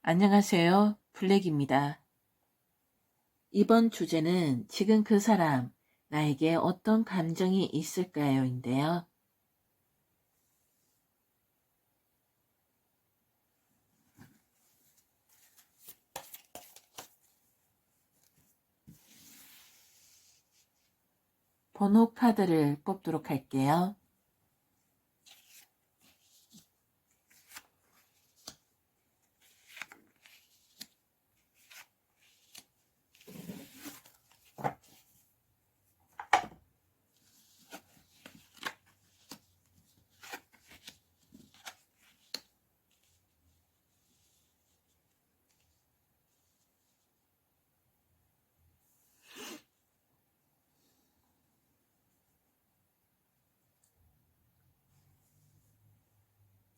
안녕하세요. 블랙입니다. 이번 주제는 지금 그 사람, 나에게 어떤 감정이 있을까요?인데요. 번호 카드를 뽑도록 할게요.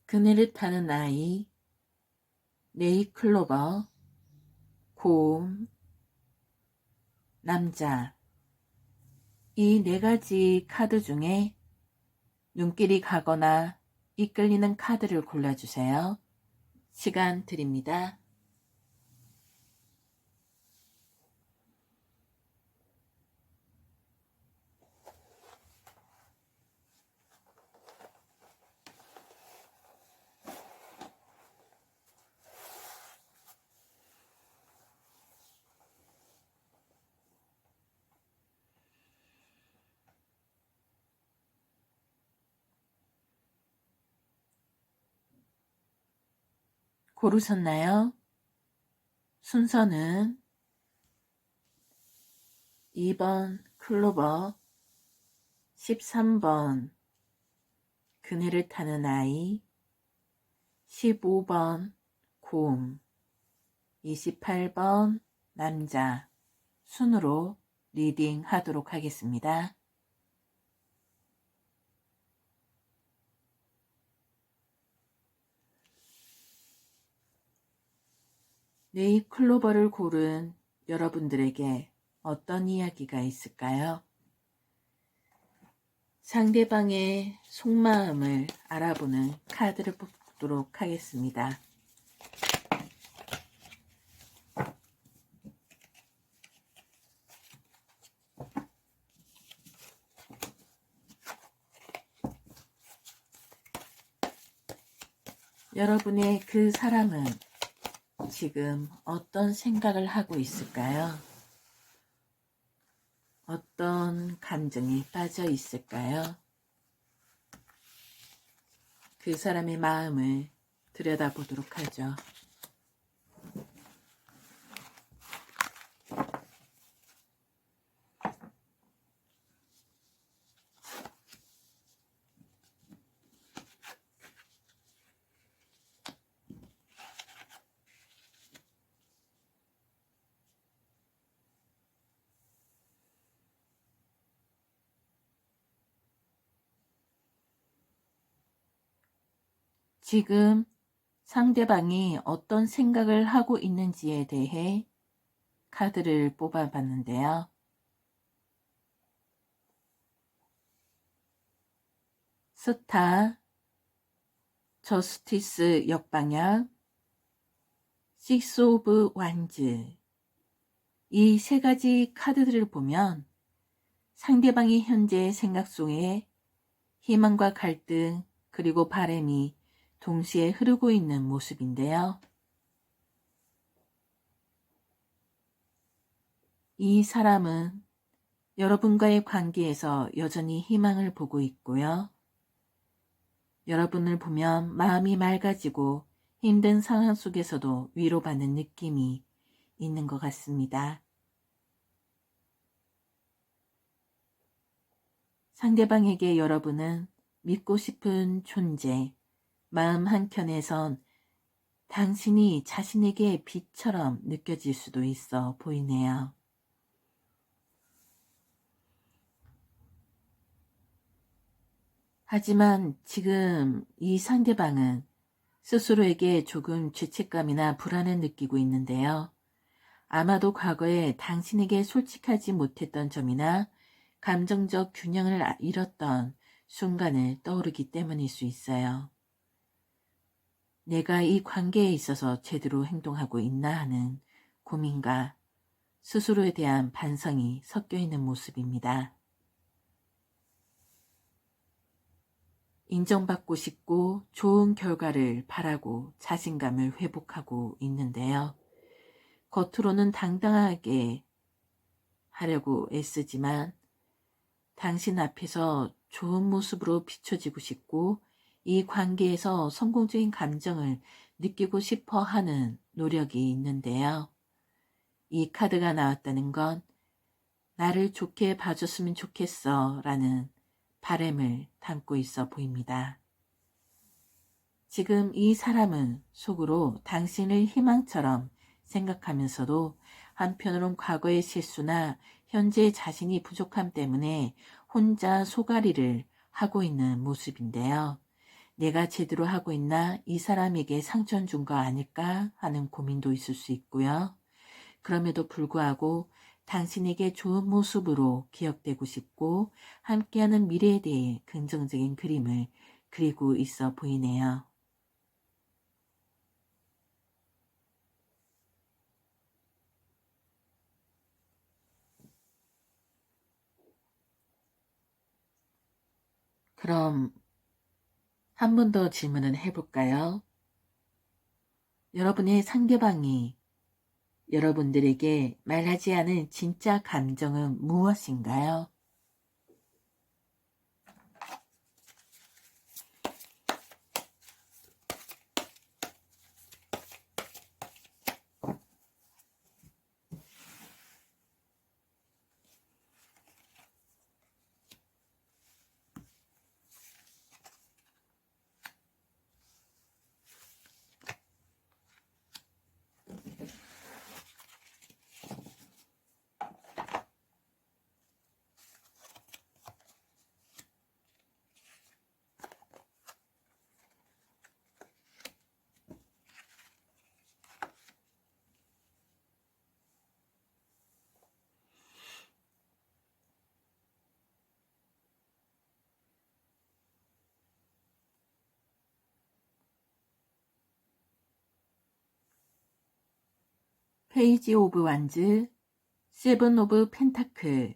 그네를 타는 아이, 네이클로버, 곰, 남자. 이 네 가지 카드 중에 눈길이 가거나 이끌리는 카드를 골라주세요. 시간 드립니다. 고르셨나요? 순서는 2번 클로버, 13번 그네를 타는 아이, 15번 곰, 28번 남자 순으로 리딩 하도록 하겠습니다. 네잎클로버를 고른 여러분들에게 어떤 이야기가 있을까요? 상대방의 속마음을 알아보는 카드를 뽑도록 하겠습니다. 여러분의 그 사람은 지금 어떤 생각을 하고 있을까요? 어떤 감정이 빠져 있을까요? 그 사람의 마음을 들여다보도록 하죠. 지금 상대방이 어떤 생각을 하고 있는지에 대해 카드를 뽑아봤는데요. 스타, 저스티스 역방향, 식스 오브 완즈. 이 세 가지 카드들을 보면 상대방이 현재 생각 속에 희망과 갈등 그리고 바람이 동시에 흐르고 있는 모습인데요. 이 사람은 여러분과의 관계에서 여전히 희망을 보고 있고요. 여러분을 보면 마음이 맑아지고 힘든 상황 속에서도 위로받는 느낌이 있는 것 같습니다. 상대방에게 여러분은 믿고 싶은 존재, 마음 한켠에선 당신이 자신에게 빛처럼 느껴질 수도 있어 보이네요. 하지만 지금 이 상대방은 스스로에게 조금 죄책감이나 불안을 느끼고 있는데요. 아마도 과거에 당신에게 솔직하지 못했던 점이나 감정적 균형을 잃었던 순간을 떠오르기 때문일 수 있어요. 내가 이 관계에 있어서 제대로 행동하고 있나 하는 고민과 스스로에 대한 반성이 섞여 있는 모습입니다. 인정받고 싶고 좋은 결과를 바라고 자신감을 회복하고 있는데요. 겉으로는 당당하게 하려고 애쓰지만 당신 앞에서 좋은 모습으로 비춰지고 싶고 이 관계에서 성공적인 감정을 느끼고 싶어 하는 노력이 있는데요. 이 카드가 나왔다는 건 나를 좋게 봐줬으면 좋겠어 라는 바람을 담고 있어 보입니다. 지금 이 사람은 속으로 당신을 희망처럼 생각하면서도 한편으론 과거의 실수나 현재의 자신이 부족함 때문에 혼자 소가리를 하고 있는 모습인데요. 내가 제대로 하고 있나? 이 사람에게 상처를 준 거 아닐까? 하는 고민도 있을 수 있고요. 그럼에도 불구하고 당신에게 좋은 모습으로 기억되고 싶고 함께하는 미래에 대해 긍정적인 그림을 그리고 있어 보이네요. 그럼 한 번 더 질문을 해볼까요? 여러분의 상대방이 여러분들에게 말하지 않은 진짜 감정은 무엇인가요? 페이지 오브 완즈, 세븐 오브 펜타클,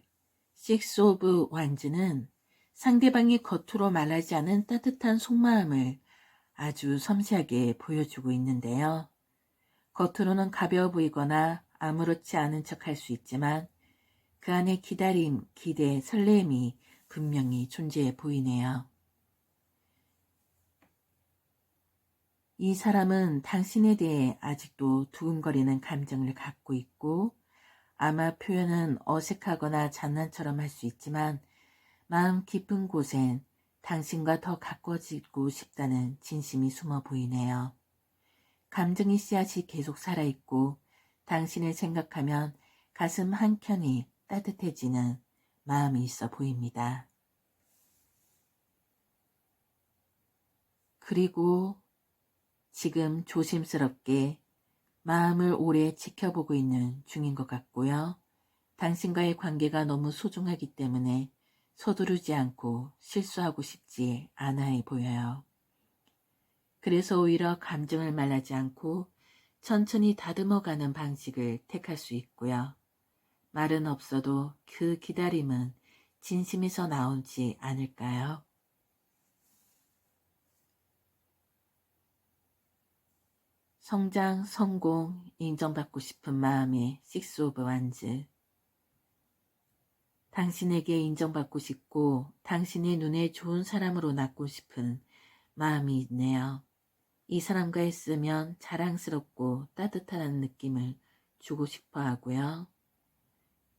식스 오브 완즈는 상대방이 겉으로 말하지 않은 따뜻한 속마음을 아주 섬세하게 보여주고 있는데요. 겉으로는 가벼워 보이거나 아무렇지 않은 척 할 수 있지만 그 안에 기다림, 기대, 설렘이 분명히 존재해 보이네요. 이 사람은 당신에 대해 아직도 두근거리는 감정을 갖고 있고 아마 표현은 어색하거나 장난처럼 할 수 있지만 마음 깊은 곳엔 당신과 더 가까워지고 싶다는 진심이 숨어 보이네요. 감정의 씨앗이 계속 살아있고 당신을 생각하면 가슴 한켠이 따뜻해지는 마음이 있어 보입니다. 그리고 지금 조심스럽게 마음을 오래 지켜보고 있는 중인 것 같고요. 당신과의 관계가 너무 소중하기 때문에 서두르지 않고 실수하고 싶지 않아 보여요. 그래서 오히려 감정을 말하지 않고 천천히 다듬어가는 방식을 택할 수 있고요. 말은 없어도 그 기다림은 진심에서 나오지 않을까요? 성장, 성공, 인정받고 싶은 마음의 식스 오브 완즈. 당신에게 인정받고 싶고 당신의 눈에 좋은 사람으로 남고 싶은 마음이 있네요. 이 사람과 있으면 자랑스럽고 따뜻한 느낌을 주고 싶어 하고요.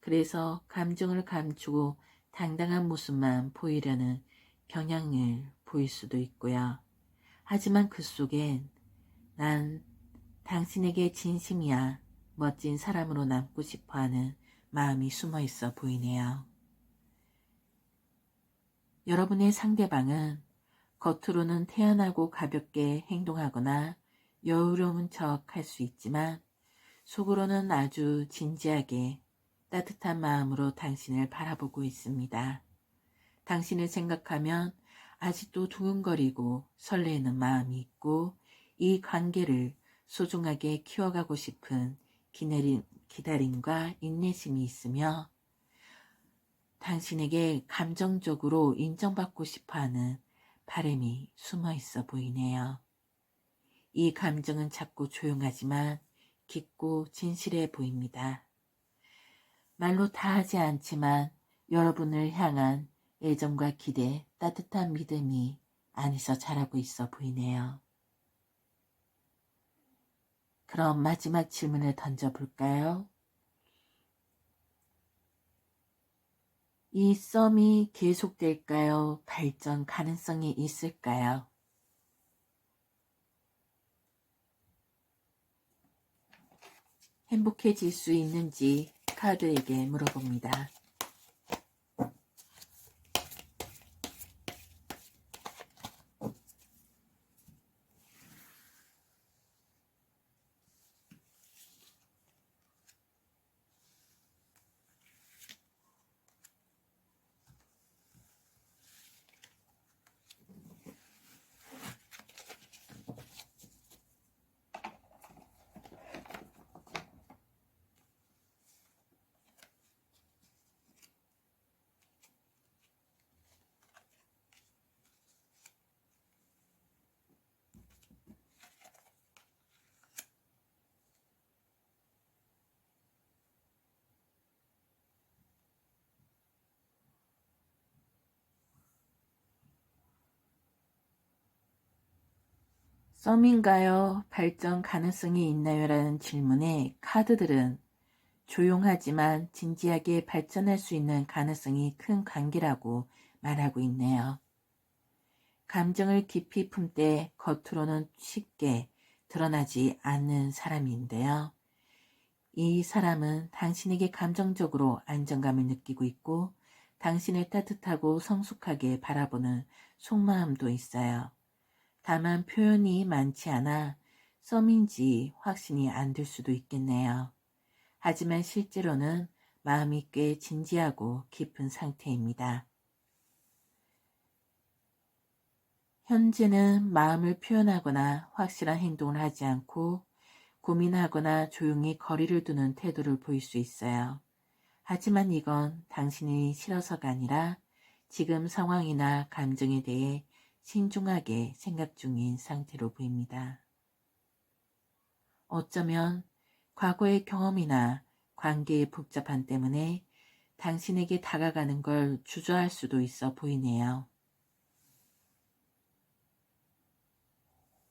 그래서 감정을 감추고 당당한 모습만 보이려는 경향을 보일 수도 있고요. 하지만 그 속엔 난 당신에게 진심이야 멋진 사람으로 남고 싶어하는 마음이 숨어 있어 보이네요. 여러분의 상대방은 겉으로는 태연하고 가볍게 행동하거나 여유로운 척 할 수 있지만 속으로는 아주 진지하게 따뜻한 마음으로 당신을 바라보고 있습니다. 당신을 생각하면 아직도 두근거리고 설레는 마음이 있고 이 관계를 소중하게 키워가고 싶은 기다림과 인내심이 있으며 당신에게 감정적으로 인정받고 싶어하는 바람이 숨어 있어 보이네요. 이 감정은 작고 조용하지만 깊고 진실해 보입니다. 말로 다 하지 않지만 여러분을 향한 애정과 기대, 따뜻한 믿음이 안에서 자라고 있어 보이네요. 그럼 마지막 질문을 던져볼까요? 이 썸이 계속될까요? 발전 가능성이 있을까요? 행복해질 수 있는지 카드에게 물어봅니다. 썸인가요? 발전 가능성이 있나요? 라는 질문에 카드들은 조용하지만 진지하게 발전할 수 있는 가능성이 큰 관계라고 말하고 있네요. 감정을 깊이 품되 겉으로는 쉽게 드러나지 않는 사람인데요. 이 사람은 당신에게 감정적으로 안정감을 느끼고 있고 당신을 따뜻하고 성숙하게 바라보는 속마음도 있어요. 다만 표현이 많지 않아 썸인지 확신이 안 들 수도 있겠네요. 하지만 실제로는 마음이 꽤 진지하고 깊은 상태입니다. 현재는 마음을 표현하거나 확실한 행동을 하지 않고 고민하거나 조용히 거리를 두는 태도를 보일 수 있어요. 하지만 이건 당신이 싫어서가 아니라 지금 상황이나 감정에 대해 신중하게 생각 중인 상태로 보입니다. 어쩌면 과거의 경험이나 관계의 복잡함 때문에 당신에게 다가가는 걸 주저할 수도 있어 보이네요.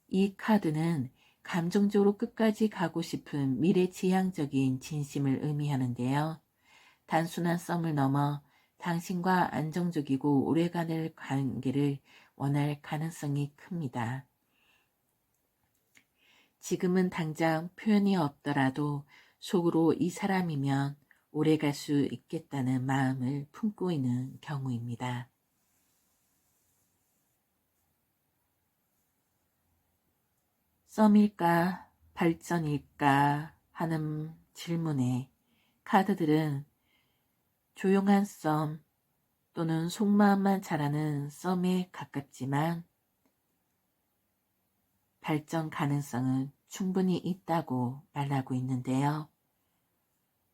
이 카드는 감정적으로 끝까지 가고 싶은 미래지향적인 진심을 의미하는데요. 단순한 썸을 넘어 당신과 안정적이고 오래가는 관계를 원할 가능성이 큽니다. 지금은 당장 표현이 없더라도 속으로 이 사람이면 오래 갈 수 있겠다는 마음을 품고 있는 경우입니다. 썸일까 발전일까 하는 질문에 카드들은 조용한 썸 또는 속마음만 자라는 썸에 가깝지만 발전 가능성은 충분히 있다고 말하고 있는데요.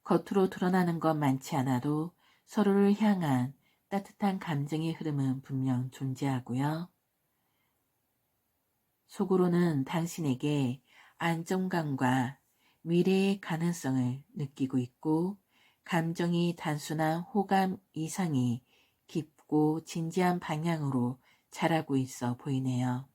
겉으로 드러나는 건 많지 않아도 서로를 향한 따뜻한 감정의 흐름은 분명 존재하고요. 속으로는 당신에게 안정감과 미래의 가능성을 느끼고 있고 감정이 단순한 호감 이상이 깊고 진지한 방향으로 자라고 있어 보이네요.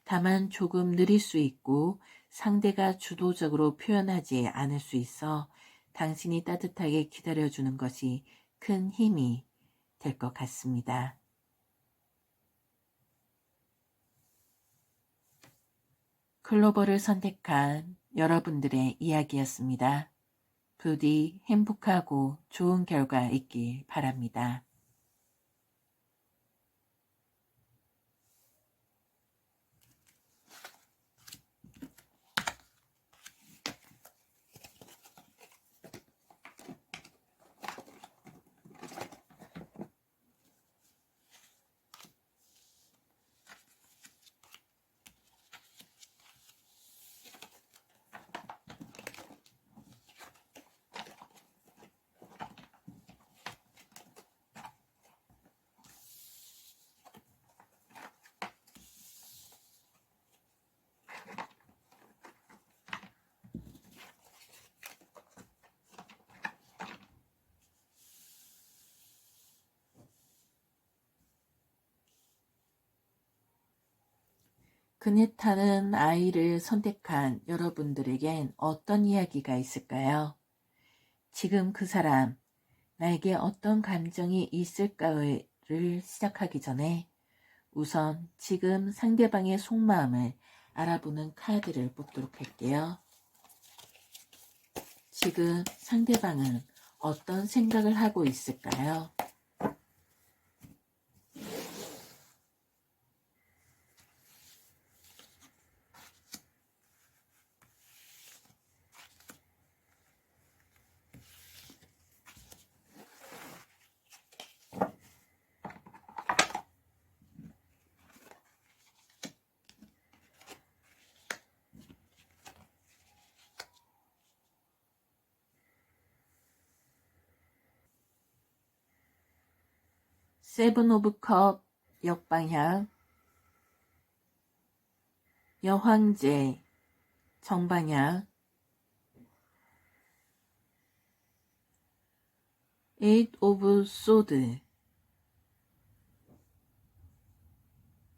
다만 조금 느릴 수 있고 상대가 주도적으로 표현하지 않을 수 있어 당신이 따뜻하게 기다려주는 것이 큰 힘이 될 것 같습니다. 클로버를 선택한 여러분들의 이야기였습니다. 부디 행복하고 좋은 결과 있길 바랍니다. 그네 타는 아이를 선택한 여러분들에겐 어떤 이야기가 있을까요? 지금 그 사람, 나에게 어떤 감정이 있을까를 시작하기 전에 우선 지금 상대방의 속마음을 알아보는 카드를 뽑도록 할게요. 지금 상대방은 어떤 생각을 하고 있을까요? 세븐 오브 컵 역방향, 여황제 정방향, 에잇 오브 소드.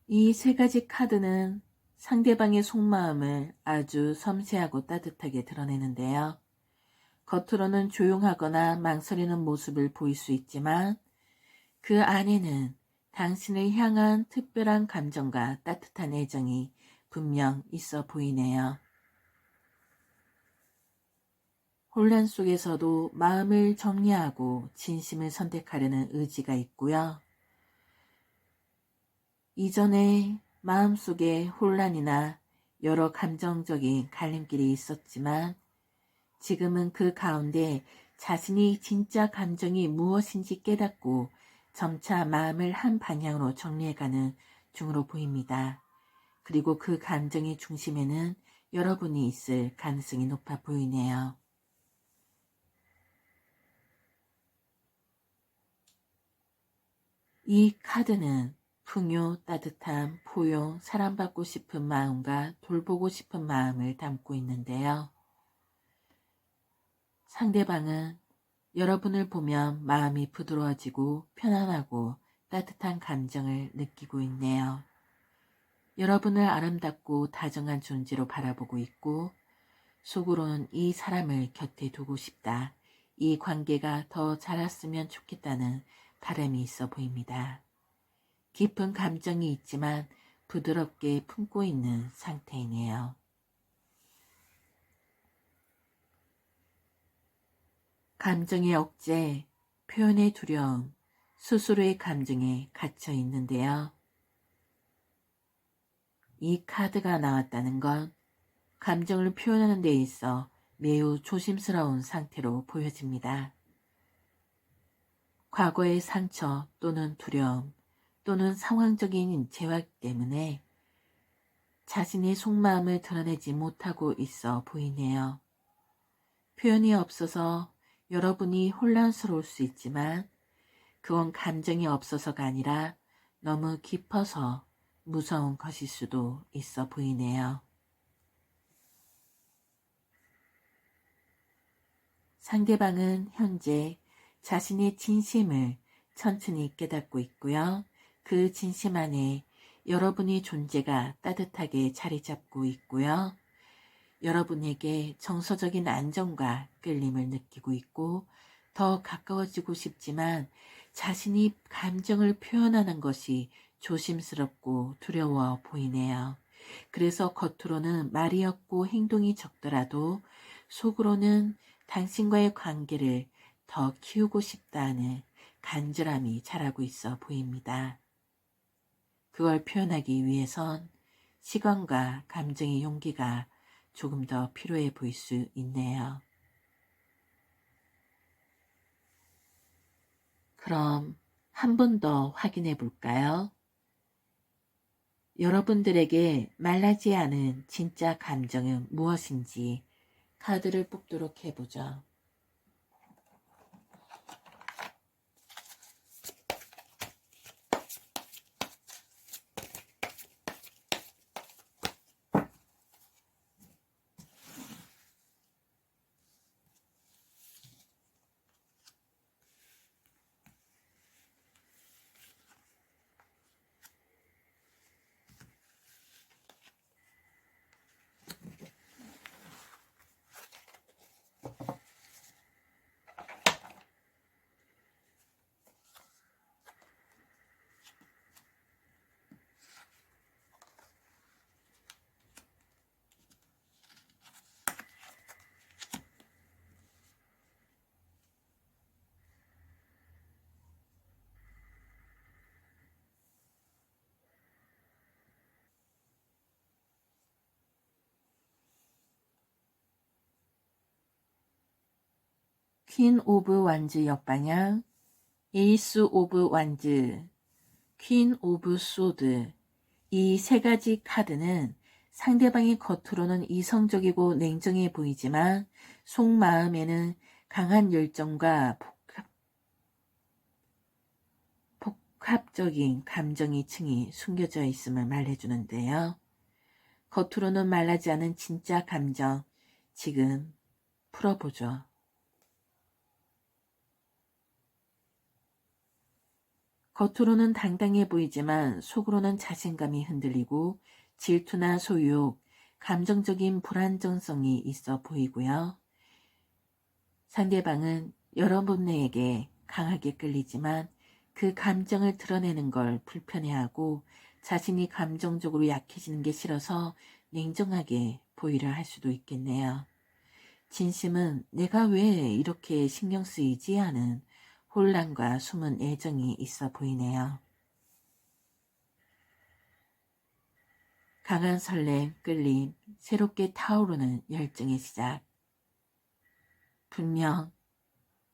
이 세 가지 카드는 상대방의 속마음을 아주 섬세하고 따뜻하게 드러내는데요. 겉으로는 조용하거나 망설이는 모습을 보일 수 있지만 그 안에는 당신을 향한 특별한 감정과 따뜻한 애정이 분명 있어 보이네요. 혼란 속에서도 마음을 정리하고 진심을 선택하려는 의지가 있고요. 이전에 마음속에 혼란이나 여러 감정적인 갈림길이 있었지만 지금은 그 가운데 자신이 진짜 감정이 무엇인지 깨닫고 점차 마음을 한 방향으로 정리해가는 중으로 보입니다. 그리고 그 감정의 중심에는 여러분이 있을 가능성이 높아 보이네요. 이 카드는 풍요, 따뜻함, 포용, 사랑받고 싶은 마음과 돌보고 싶은 마음을 담고 있는데요. 상대방은 여러분을 보면 마음이 부드러워지고 편안하고 따뜻한 감정을 느끼고 있네요. 여러분을 아름답고 다정한 존재로 바라보고 있고 속으로는 이 사람을 곁에 두고 싶다. 이 관계가 더 자랐으면 좋겠다는 바람이 있어 보입니다. 깊은 감정이 있지만 부드럽게 품고 있는 상태이네요. 감정의 억제, 표현의 두려움, 스스로의 감정에 갇혀 있는데요. 이 카드가 나왔다는 건 감정을 표현하는 데 있어 매우 조심스러운 상태로 보여집니다. 과거의 상처 또는 두려움 또는 상황적인 제약 때문에 자신의 속마음을 드러내지 못하고 있어 보이네요. 표현이 없어서 여러분이 혼란스러울 수 있지만 그건 감정이 없어서가 아니라 너무 깊어서 무서운 것일 수도 있어 보이네요. 상대방은 현재 자신의 진심을 천천히 깨닫고 있고요. 그 진심 안에 여러분의 존재가 따뜻하게 자리 잡고 있고요. 여러분에게 정서적인 안정과 끌림을 느끼고 있고 더 가까워지고 싶지만 자신이 감정을 표현하는 것이 조심스럽고 두려워 보이네요. 그래서 겉으로는 말이 없고 행동이 적더라도 속으로는 당신과의 관계를 더 키우고 싶다는 간절함이 자라고 있어 보입니다. 그걸 표현하기 위해선 시간과 감정의 용기가 조금 더 필요해 보일 수 있네요. 그럼 한 번 더 확인해 볼까요? 여러분들에게 말라지 않은 진짜 감정은 무엇인지 카드를 뽑도록 해보죠. 퀸 오브 완즈 역방향, 에이스 오브 완즈, 퀸 오브 소드. 이 세 가지 카드는 상대방이 겉으로는 이성적이고 냉정해 보이지만 속마음에는 강한 열정과 복합적인 감정이 층이 숨겨져 있음을 말해주는데요. 겉으로는 말하지 않은 진짜 감정, 지금 풀어보죠. 겉으로는 당당해 보이지만 속으로는 자신감이 흔들리고 질투나 소유욕, 감정적인 불안정성이 있어 보이고요. 상대방은 여러분에게 강하게 끌리지만 그 감정을 드러내는 걸 불편해하고 자신이 감정적으로 약해지는 게 싫어서 냉정하게 보이려 할 수도 있겠네요. 진심은 내가 왜 이렇게 신경 쓰이지 하는 혼란과 숨은 애정이 있어 보이네요. 강한 설렘, 끌림, 새롭게 타오르는 열정의 시작. 분명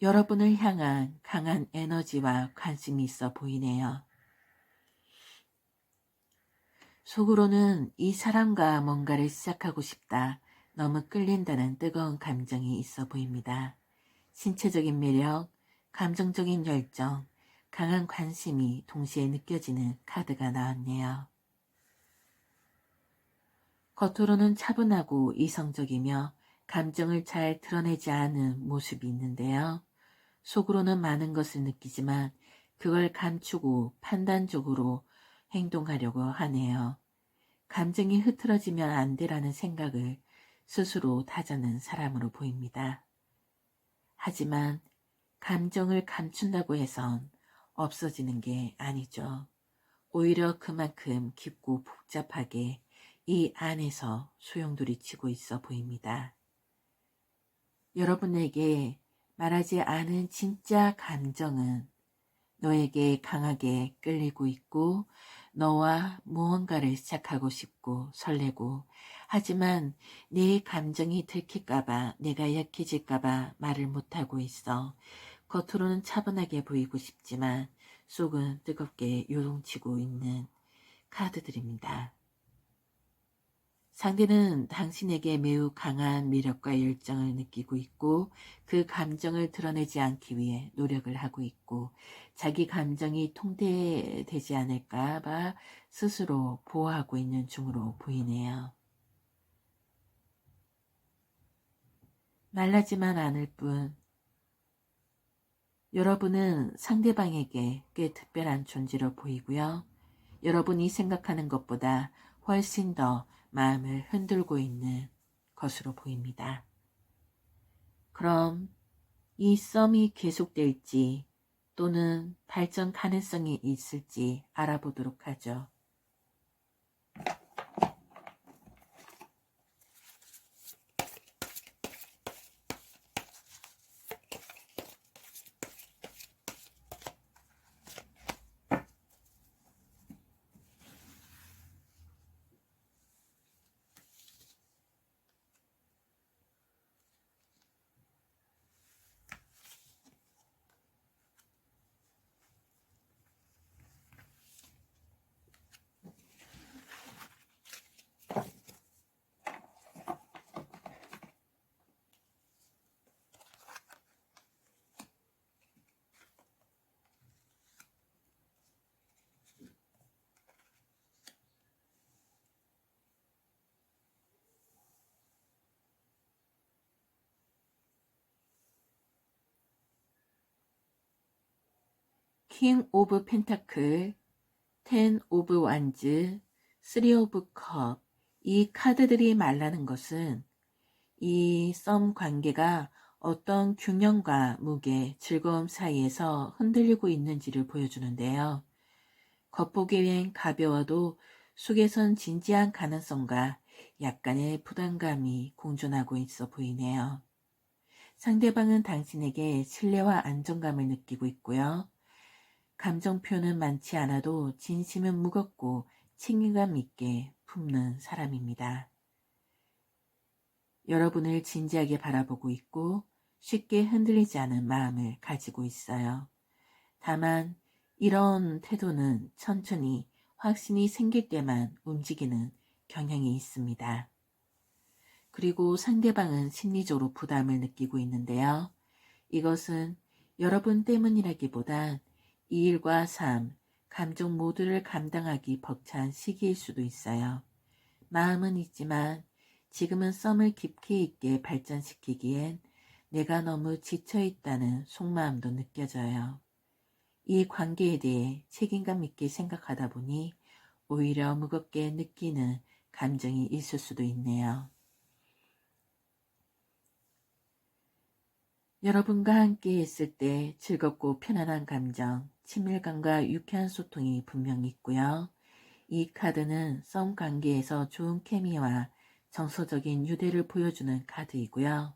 여러분을 향한 강한 에너지와 관심이 있어 보이네요. 속으로는 이 사람과 뭔가를 시작하고 싶다, 너무 끌린다는 뜨거운 감정이 있어 보입니다. 신체적인 매력, 감정적인 열정, 강한 관심이 동시에 느껴지는 카드가 나왔네요. 겉으로는 차분하고 이성적이며 감정을 잘 드러내지 않은 모습이 있는데요. 속으로는 많은 것을 느끼지만 그걸 감추고 판단적으로 행동하려고 하네요. 감정이 흐트러지면 안 되라는 생각을 스스로 다잡는 사람으로 보입니다. 하지만 감정을 감춘다고 해선 없어지는 게 아니죠. 오히려 그만큼 깊고 복잡하게 이 안에서 소용돌이 치고 있어 보입니다. 여러분에게 말하지 않은 진짜 감정은 너에게 강하게 끌리고 있고 너와 무언가를 시작하고 싶고 설레고 하지만 내 감정이 들킬까봐 내가 약해질까봐 말을 못하고 있어. 겉으로는 차분하게 보이고 싶지만 속은 뜨겁게 요동치고 있는 카드들입니다. 상대는 당신에게 매우 강한 매력과 열정을 느끼고 있고 그 감정을 드러내지 않기 위해 노력을 하고 있고 자기 감정이 통제되지 않을까 봐 스스로 보호하고 있는 중으로 보이네요. 말하지만 않을 뿐 여러분은 상대방에게 꽤 특별한 존재로 보이고요. 여러분이 생각하는 것보다 훨씬 더 마음을 흔들고 있는 것으로 보입니다. 그럼 이 썸이 계속될지 또는 발전 가능성이 있을지 알아보도록 하죠. 킹 오브 펜타클, 텐 오브 완즈, 쓰리 오브 컵. 이 카드들이 말하는 것은 이 썸 관계가 어떤 균형과 무게, 즐거움 사이에서 흔들리고 있는지를 보여주는데요. 겉보기엔 가벼워도 속에선 진지한 가능성과 약간의 부담감이 공존하고 있어 보이네요. 상대방은 당신에게 신뢰와 안정감을 느끼고 있고요. 감정 표현은 많지 않아도 진심은 무겁고 책임감 있게 품는 사람입니다. 여러분을 진지하게 바라보고 있고 쉽게 흔들리지 않은 마음을 가지고 있어요. 다만 이런 태도는 천천히 확신이 생길 때만 움직이는 경향이 있습니다. 그리고 상대방은 심리적으로 부담을 느끼고 있는데요. 이것은 여러분 때문이라기보단 이 일과 삶, 감정 모두를 감당하기 벅찬 시기일 수도 있어요. 마음은 있지만 지금은 썸을 깊이 있게 발전시키기엔 내가 너무 지쳐있다는 속마음도 느껴져요. 이 관계에 대해 책임감 있게 생각하다 보니 오히려 무겁게 느끼는 감정이 있을 수도 있네요. 여러분과 함께 있을 때 즐겁고 편안한 감정, 친밀감과 유쾌한 소통이 분명히 있고요. 이 카드는 썸 관계에서 좋은 케미와 정서적인 유대를 보여주는 카드이고요.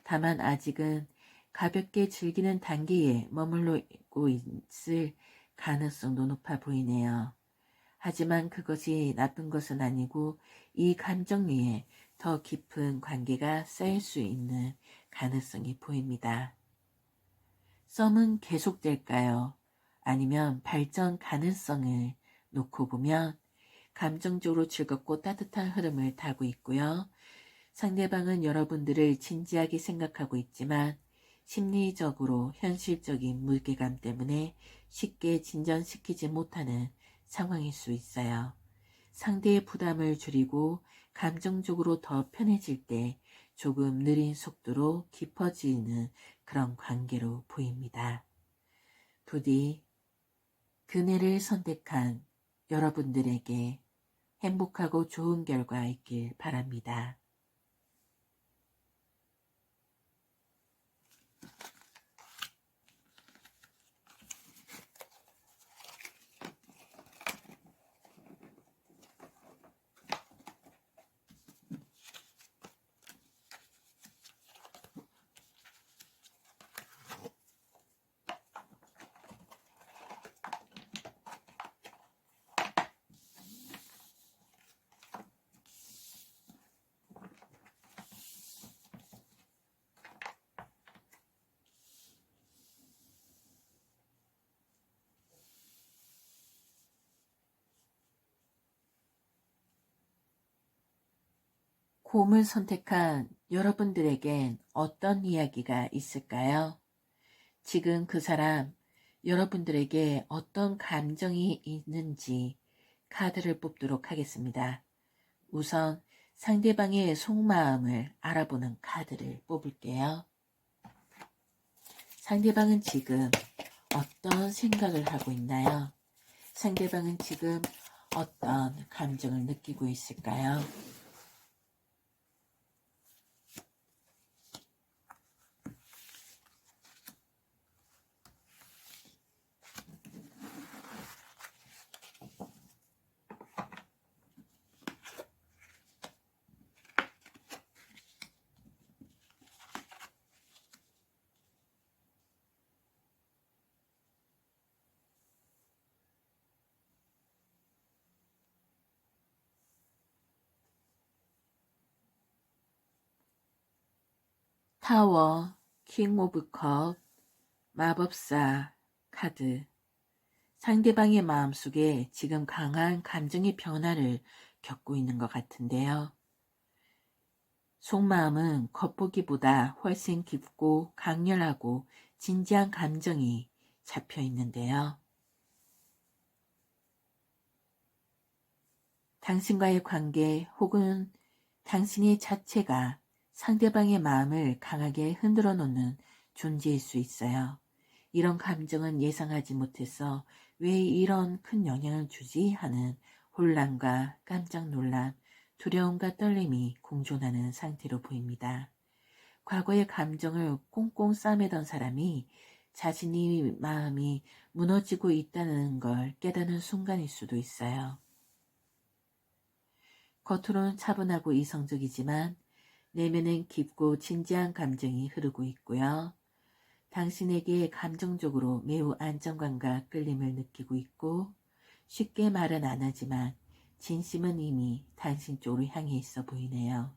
다만 아직은 가볍게 즐기는 단계에 머물고 있을 가능성도 높아 보이네요. 하지만 그것이 나쁜 것은 아니고 이 감정 위에 더 깊은 관계가 쌓일 수 있는 가능성이 보입니다. 썸은 계속될까요? 아니면 발전 가능성을 놓고 보면 감정적으로 즐겁고 따뜻한 흐름을 타고 있고요. 상대방은 여러분들을 진지하게 생각하고 있지만 심리적으로 현실적인 무게감 때문에 쉽게 진전시키지 못하는 상황일 수 있어요. 상대의 부담을 줄이고 감정적으로 더 편해질 때 조금 느린 속도로 깊어지는 그런 관계로 보입니다. 부디 그네를 선택한 여러분들에게 행복하고 좋은 결과 있길 바랍니다. 곰을 선택한 여러분들에겐 어떤 이야기가 있을까요? 지금 그 사람 여러분들에게 어떤 감정이 있는지 카드를 뽑도록 하겠습니다. 우선 상대방의 속마음을 알아보는 카드를 뽑을게요. 상대방은 지금 어떤 생각을 하고 있나요? 상대방은 지금 어떤 감정을 느끼고 있을까요? 타워, 킹 오브 컵, 마법사 카드. 상대방의 마음속에 지금 강한 감정의 변화를 겪고 있는 것 같은데요. 속마음은 겉보기보다 훨씬 깊고 강렬하고 진지한 감정이 잡혀 있는데요. 당신과의 관계 혹은 당신의 자체가 상대방의 마음을 강하게 흔들어 놓는 존재일 수 있어요. 이런 감정은 예상하지 못해서 왜 이런 큰 영향을 주지 하는 혼란과 깜짝 놀람, 두려움과 떨림이 공존하는 상태로 보입니다. 과거의 감정을 꽁꽁 싸매던 사람이 자신이 마음이 무너지고 있다는 걸 깨닫는 순간일 수도 있어요. 겉으로는 차분하고 이성적이지만 내면엔 깊고 진지한 감정이 흐르고 있고요. 당신에게 감정적으로 매우 안정감과 끌림을 느끼고 있고 쉽게 말은 안 하지만 진심은 이미 당신 쪽으로 향해 있어 보이네요.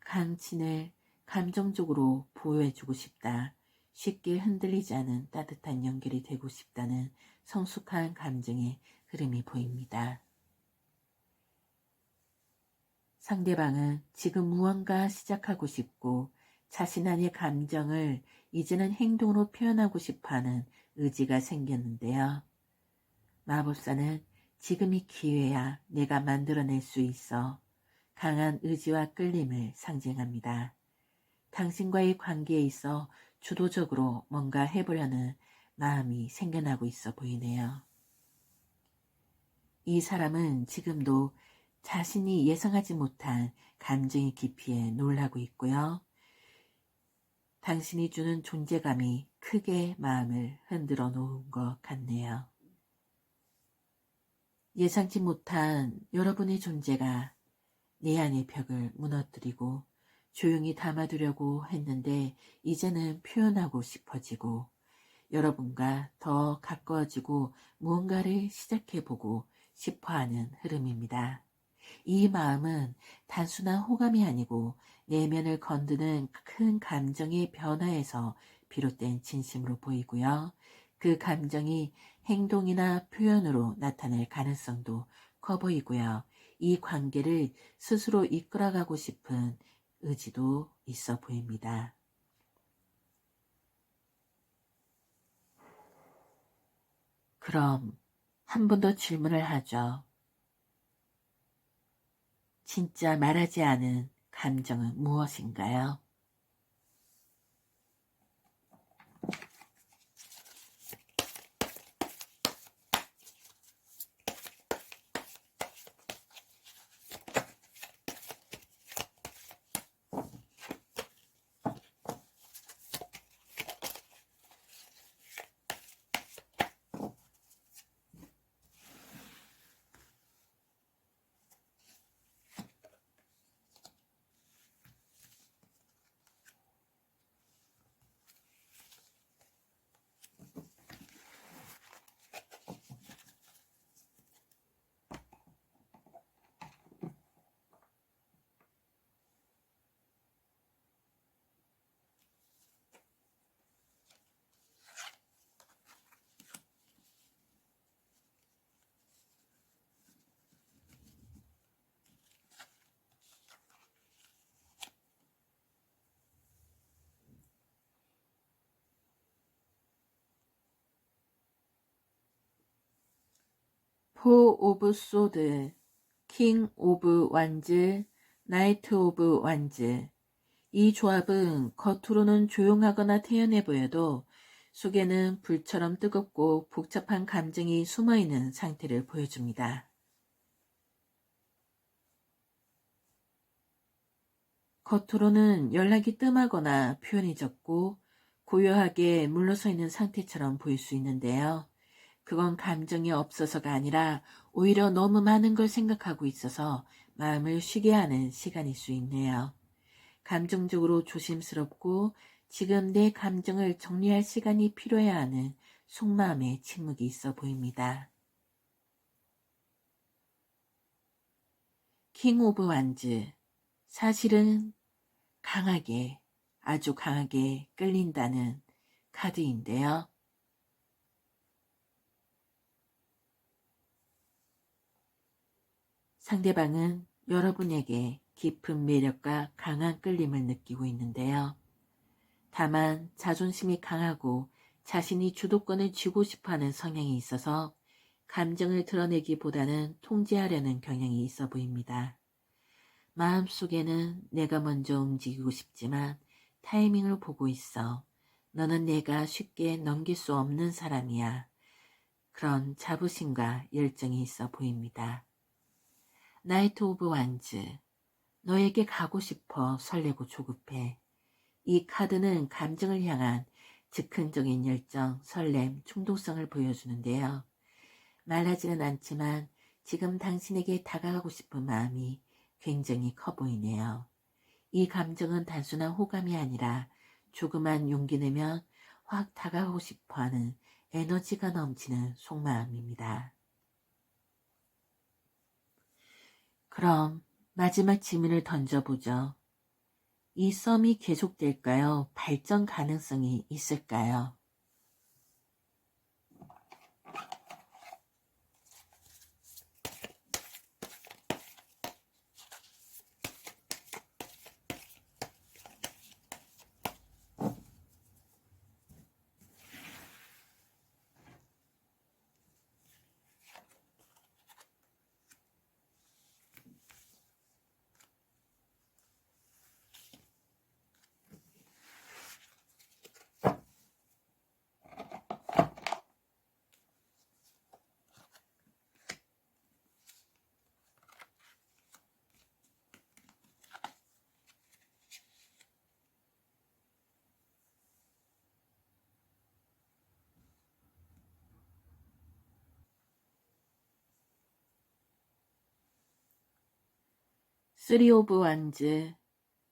당신을 감정적으로 보호해주고 싶다. 쉽게 흔들리지 않은 따뜻한 연결이 되고 싶다는 성숙한 감정의 흐름이 보입니다. 상대방은 지금 무언가 시작하고 싶고 자신 안의 감정을 이제는 행동으로 표현하고 싶어하는 의지가 생겼는데요. 마법사는 지금이 기회야, 내가 만들어낼 수 있어 강한 의지와 끌림을 상징합니다. 당신과의 관계에 있어 주도적으로 뭔가 해보려는 마음이 생겨나고 있어 보이네요. 이 사람은 지금도 자신이 예상하지 못한 감정의 깊이에 놀라고 있고요. 당신이 주는 존재감이 크게 마음을 흔들어 놓은 것 같네요. 예상치 못한 여러분의 존재가 내 안의 벽을 무너뜨리고 조용히 담아두려고 했는데 이제는 표현하고 싶어지고 여러분과 더 가까워지고 무언가를 시작해보고 싶어하는 흐름입니다. 이 마음은 단순한 호감이 아니고 내면을 건드는 큰 감정의 변화에서 비롯된 진심으로 보이고요. 그 감정이 행동이나 표현으로 나타날 가능성도 커 보이고요. 이 관계를 스스로 이끌어가고 싶은 의지도 있어 보입니다. 그럼 한 번 더 질문을 하죠. 진짜 말하지 않은 감정은 무엇인가요? 포 오브 소드, 킹 오브 완즈, 나이트 오브 완즈. 이 조합은 겉으로는 조용하거나 태연해 보여도 속에는 불처럼 뜨겁고 복잡한 감정이 숨어있는 상태를 보여줍니다. 겉으로는 연락이 뜸하거나 표현이 적고 고요하게 물러서 있는 상태처럼 보일 수 있는데요. 그건 감정이 없어서가 아니라 오히려 너무 많은 걸 생각하고 있어서 마음을 쉬게 하는 시간일 수 있네요. 감정적으로 조심스럽고 지금 내 감정을 정리할 시간이 필요해야 하는 속마음의 침묵이 있어 보입니다. 킹 오브 완즈, 사실은 강하게, 아주 강하게 끌린다는 카드인데요. 상대방은 여러분에게 깊은 매력과 강한 끌림을 느끼고 있는데요. 다만 자존심이 강하고 자신이 주도권을 쥐고 싶어하는 성향이 있어서 감정을 드러내기보다는 통제하려는 경향이 있어 보입니다. 마음속에는 내가 먼저 움직이고 싶지만 타이밍을 보고 있어. 너는 내가 쉽게 넘길 수 없는 사람이야. 그런 자부심과 열정이 있어 보입니다. 나이트 오브 완즈, 너에게 가고 싶어 설레고 조급해. 이 카드는 감정을 향한 즉흥적인 열정, 설렘, 충동성을 보여주는데요. 말하지는 않지만 지금 당신에게 다가가고 싶은 마음이 굉장히 커 보이네요. 이 감정은 단순한 호감이 아니라 조그만 용기 내면 확 다가가고 싶어하는 에너지가 넘치는 속마음입니다. 그럼 마지막 질문을 던져보죠. 이 썸이 계속될까요? 발전 가능성이 있을까요? 쓰리 오브 완즈,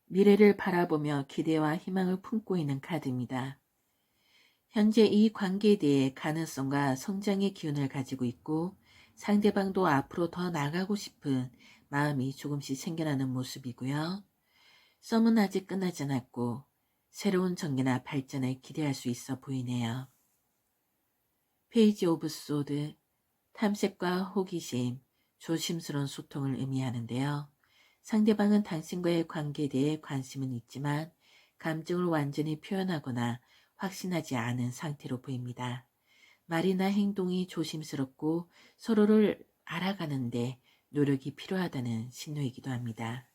미래를 바라보며 기대와 희망을 품고 있는 카드입니다. 현재 이 관계에 대해 가능성과 성장의 기운을 가지고 있고 상대방도 앞으로 더 나가고 싶은 마음이 조금씩 생겨나는 모습이고요. 썸은 아직 끝나지 않았고 새로운 전개나 발전을 기대할 수 있어 보이네요. 페이지 오브 소드, 탐색과 호기심, 조심스러운 소통을 의미하는데요. 상대방은 당신과의 관계에 대해 관심은 있지만 감정을 완전히 표현하거나 확신하지 않은 상태로 보입니다. 말이나 행동이 조심스럽고 서로를 알아가는데 노력이 필요하다는 신호이기도 합니다.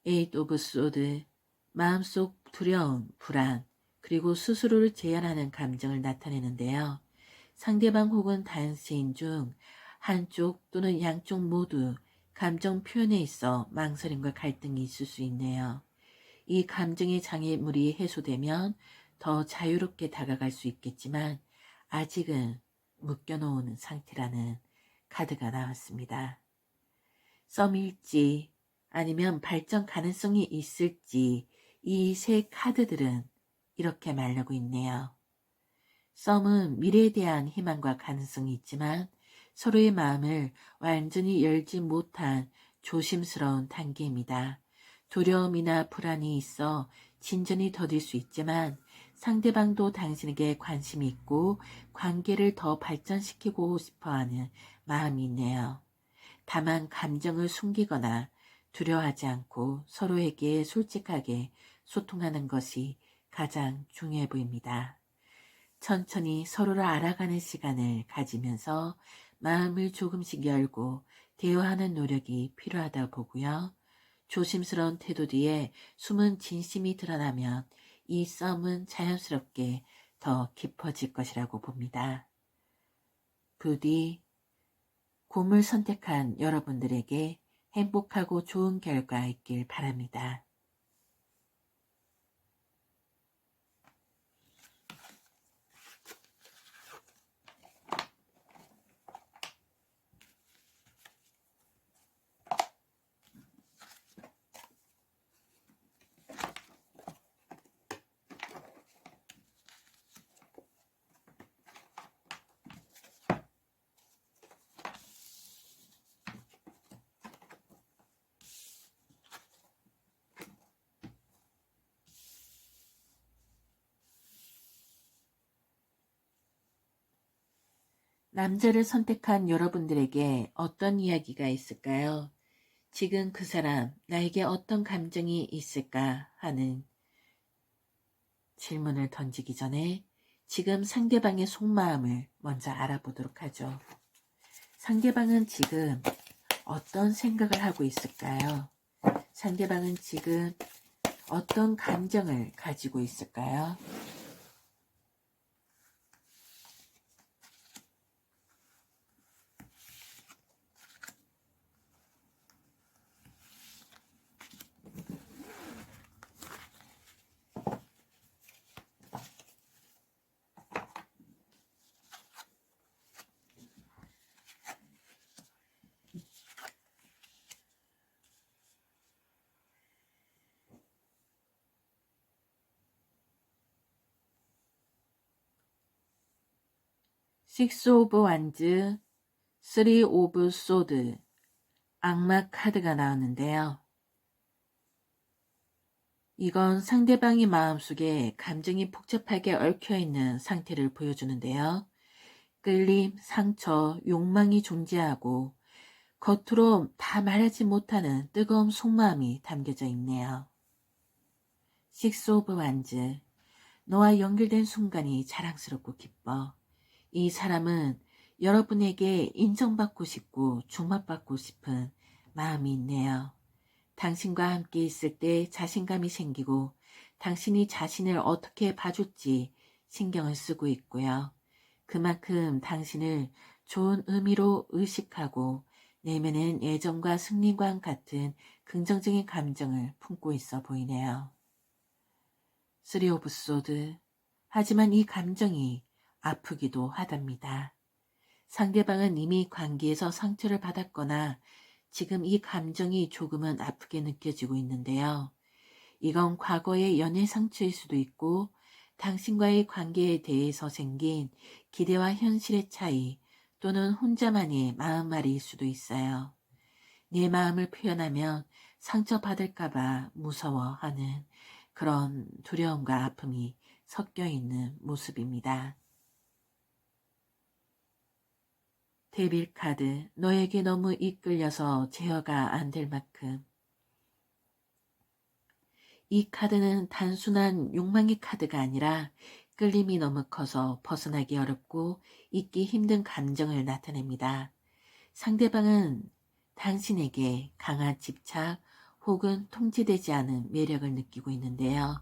에잇 오브 소드, 마음속 두려움, 불안, 그리고 스스로를 제한하는 감정을 나타내는데요. 상대방 혹은 당신 중 한쪽 또는 양쪽 모두 감정 표현에 있어 망설임과 갈등이 있을 수 있네요. 이 감정의 장애물이 해소되면 더 자유롭게 다가갈 수 있겠지만 아직은 묶여놓은 상태라는 카드가 나왔습니다. 썸일지 아니면 발전 가능성이 있을지 이 세 카드들은 이렇게 말하고 있네요. 썸은 미래에 대한 희망과 가능성이 있지만 서로의 마음을 완전히 열지 못한 조심스러운 단계입니다. 두려움이나 불안이 있어 진전이 더딜 수 있지만 상대방도 당신에게 관심이 있고 관계를 더 발전시키고 싶어하는 마음이 있네요. 다만 감정을 숨기거나 두려워하지 않고 서로에게 솔직하게 소통하는 것이 가장 중요해 보입니다. 천천히 서로를 알아가는 시간을 가지면서 마음을 조금씩 열고 대화하는 노력이 필요하다 보고요. 조심스러운 태도 뒤에 숨은 진심이 드러나면 이 썸은 자연스럽게 더 깊어질 것이라고 봅니다. 부디 곰을 선택한 여러분들에게 행복하고 좋은 결과 있길 바랍니다. 남자를 선택한 여러분들에게 어떤 이야기가 있을까요? 지금 그 사람, 나에게 어떤 감정이 있을까 하는 질문을 던지기 전에 지금 상대방의 속마음을 먼저 알아보도록 하죠. 상대방은 지금 어떤 생각을 하고 있을까요? 상대방은 지금 어떤 감정을 가지고 있을까요? 식스 오브 완즈, 쓰리 오브 소드, 악마 카드가 나왔는데요. 이건 상대방의 마음속에 감정이 복잡하게 얽혀있는 상태를 보여주는데요. 끌림, 상처, 욕망이 존재하고 겉으로 다 말하지 못하는 뜨거운 속마음이 담겨져 있네요. 식스 오브 완즈. 너와 연결된 순간이 자랑스럽고 기뻐. 이 사람은 여러분에게 인정받고 싶고 주목받고 싶은 마음이 있네요. 당신과 함께 있을 때 자신감이 생기고 당신이 자신을 어떻게 봐줄지 신경을 쓰고 있고요. 그만큼 당신을 좋은 의미로 의식하고 내면엔 애정과 승리감 같은 긍정적인 감정을 품고 있어 보이네요. 쓰리 오브 소드. 하지만 이 감정이 아프기도 하답니다. 상대방은 이미 관계에서 상처를 받았거나 지금 이 감정이 조금은 아프게 느껴지고 있는데요. 이건 과거의 연애 상처일 수도 있고 당신과의 관계에 대해서 생긴 기대와 현실의 차이 또는 혼자만의 마음말이일 수도 있어요. 내 마음을 표현하면 상처받을까봐 무서워하는 그런 두려움과 아픔이 섞여 있는 모습입니다. 데빌 카드. 너에게 너무 이끌려서 제어가 안 될 만큼. 이 카드는 단순한 욕망의 카드가 아니라 끌림이 너무 커서 벗어나기 어렵고 잊기 힘든 감정을 나타냅니다. 상대방은 당신에게 강한 집착 혹은 통제되지 않은 매력을 느끼고 있는데요.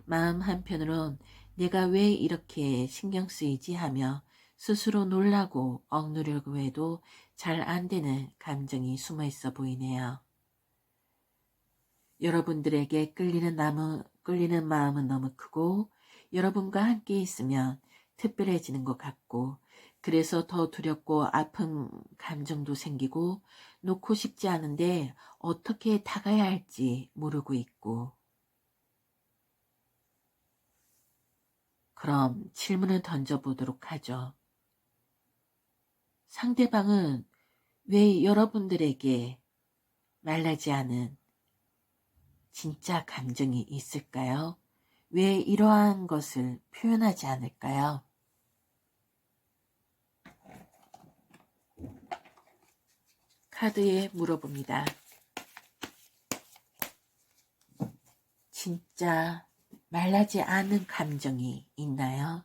마음 한편으론 내가 왜 이렇게 신경 쓰이지 하며 스스로 놀라고 억누르려고 해도 잘 안 되는 감정이 숨어 있어 보이네요. 여러분들에게 끌리는 마음은 너무 크고 여러분과 함께 있으면 특별해지는 것 같고 그래서 더 두렵고 아픈 감정도 생기고 놓고 싶지 않은데 어떻게 다가야 할지 모르고 있고. 그럼 질문을 던져보도록 하죠. 상대방은 왜 여러분들에게 말하지 않은 진짜 감정이 있을까요? 왜 이러한 것을 표현하지 않을까요? 카드에 물어봅니다. 진짜 말하지 않은 감정이 있나요?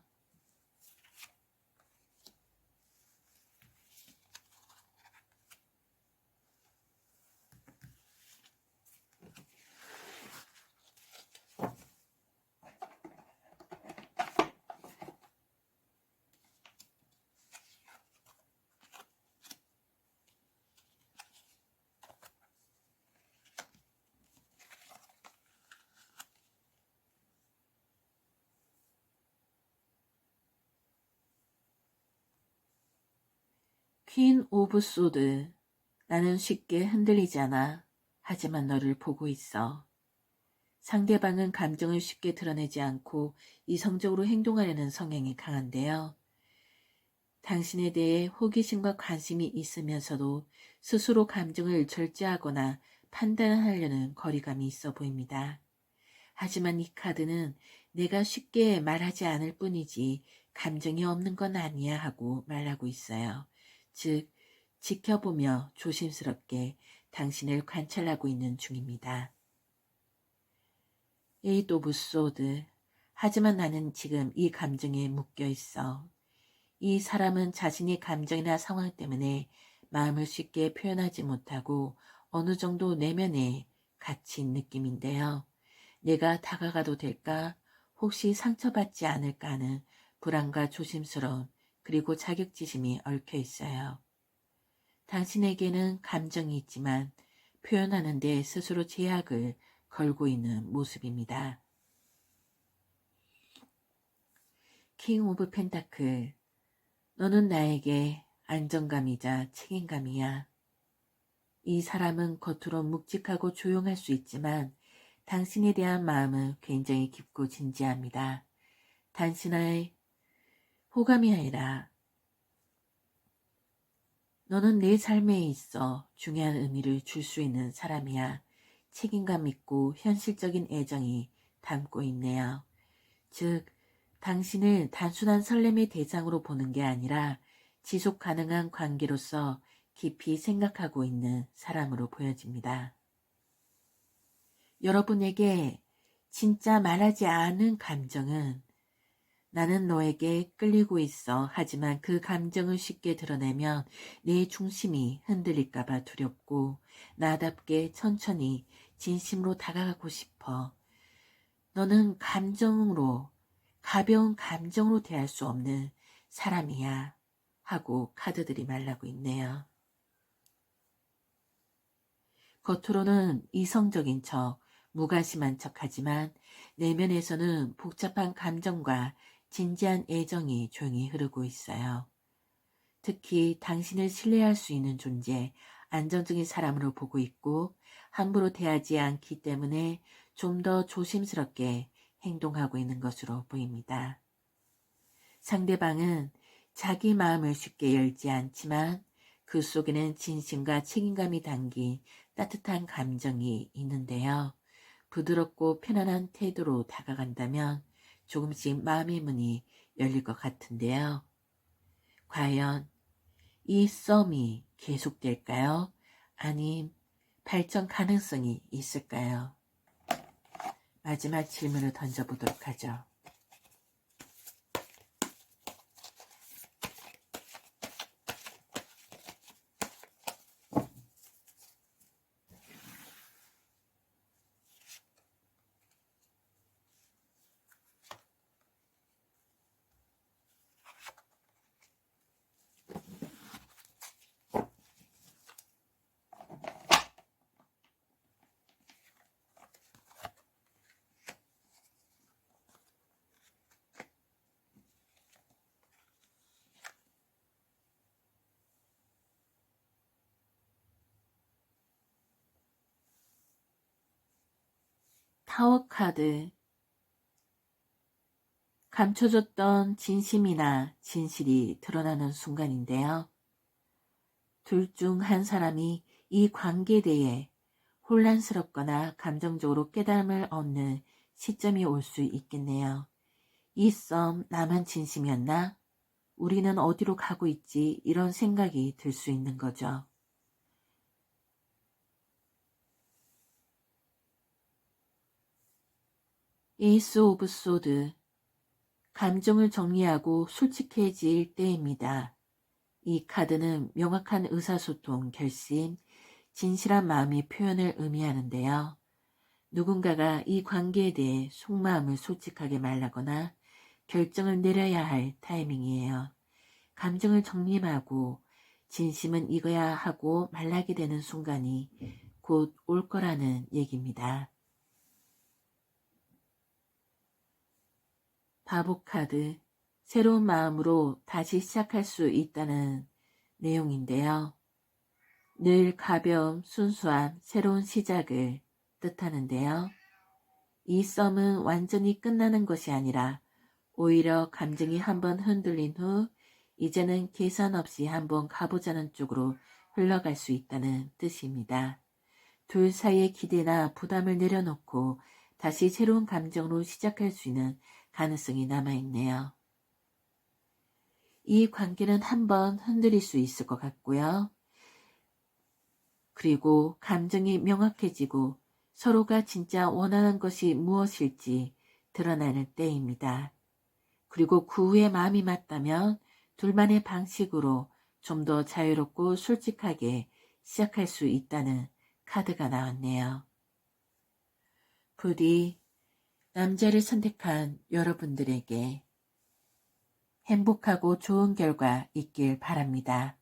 퀸 오브 소드. 나는 쉽게 흔들리지 않아. 하지만 너를 보고 있어. 상대방은 감정을 쉽게 드러내지 않고 이성적으로 행동하려는 성향이 강한데요. 당신에 대해 호기심과 관심이 있으면서도 스스로 감정을 절제하거나 판단하려는 거리감이 있어 보입니다. 하지만 이 카드는 내가 쉽게 말하지 않을 뿐이지 감정이 없는 건 아니야 하고 말하고 있어요. 즉, 지켜보며 조심스럽게 당신을 관찰하고 있는 중입니다. 에이트 오브 소드. 하지만 나는 지금 이 감정에 묶여 있어. 이 사람은 자신의 감정이나 상황 때문에 마음을 쉽게 표현하지 못하고 어느 정도 내면에 갇힌 느낌인데요. 내가 다가가도 될까? 혹시 상처받지 않을까 하는 불안과 조심스러움 그리고 자격지심이 얽혀 있어요. 당신에게는 감정이 있지만 표현하는 데 스스로 제약을 걸고 있는 모습입니다. 킹 오브 펜타클. 너는 나에게 안정감이자 책임감이야. 이 사람은 겉으로 묵직하고 조용할 수 있지만 당신에 대한 마음은 굉장히 깊고 진지합니다. 당신의 호감이 아니라 너는 내 삶에 있어 중요한 의미를 줄 수 있는 사람이야. 책임감 있고 현실적인 애정이 담고 있네요. 즉, 당신을 단순한 설렘의 대상으로 보는 게 아니라 지속 가능한 관계로서 깊이 생각하고 있는 사람으로 보여집니다. 여러분에게 진짜 말하지 않은 감정은 나는 너에게 끌리고 있어. 하지만 그 감정을 쉽게 드러내면 내 중심이 흔들릴까봐 두렵고 나답게 천천히 진심으로 다가가고 싶어. 너는 감정으로, 가벼운 감정으로 대할 수 없는 사람이야. 하고 카드들이 말하고 있네요. 겉으로는 이성적인 척, 무관심한 척하지만 내면에서는 복잡한 감정과 진지한 애정이 조용히 흐르고 있어요. 특히 당신을 신뢰할 수 있는 존재, 안정적인 사람으로 보고 있고 함부로 대하지 않기 때문에 좀 더 조심스럽게 행동하고 있는 것으로 보입니다. 상대방은 자기 마음을 쉽게 열지 않지만 그 속에는 진심과 책임감이 담긴 따뜻한 감정이 있는데요. 부드럽고 편안한 태도로 다가간다면 조금씩 마음의 문이 열릴 것 같은데요. 과연 이 썸이 계속될까요? 아님 발전 가능성이 있을까요? 마지막 질문을 던져보도록 하죠. 타워 카드. 감춰졌던 진심이나 진실이 드러나는 순간인데요. 둘 중 한 사람이 이 관계에 대해 혼란스럽거나 감정적으로 깨달음을 얻는 시점이 올 수 있겠네요. 이 썸 나만 진심이었나? 우리는 어디로 가고 있지? 이런 생각이 들 수 있는 거죠. 에이스 오브 소드. 감정을 정리하고 솔직해질 때입니다. 이 카드는 명확한 의사소통, 결심, 진실한 마음의 표현을 의미하는데요. 누군가가 이 관계에 대해 속마음을 솔직하게 말하거나 결정을 내려야 할 타이밍이에요. 감정을 정립하고 진심은 이거야 하고 말하게 되는 순간이 곧 올 거라는 얘기입니다. 바보 카드. 새로운 마음으로 다시 시작할 수 있다는 내용인데요. 늘 가벼움, 순수함, 새로운 시작을 뜻하는데요. 이 썸은 완전히 끝나는 것이 아니라 오히려 감정이 한번 흔들린 후 이제는 계산 없이 한번 가보자는 쪽으로 흘러갈 수 있다는 뜻입니다. 둘 사이의 기대나 부담을 내려놓고 다시 새로운 감정으로 시작할 수 있는 가능성이 남아있네요. 이 관계는 한번 흔들릴 수 있을 것 같고요. 그리고 감정이 명확해지고 서로가 진짜 원하는 것이 무엇일지 드러나는 때입니다. 그리고 그 후에 마음이 맞다면 둘만의 방식으로 좀 더 자유롭고 솔직하게 시작할 수 있다는 카드가 나왔네요. 부디 남자를 선택한 여러분들에게 행복하고 좋은 결과 있길 바랍니다.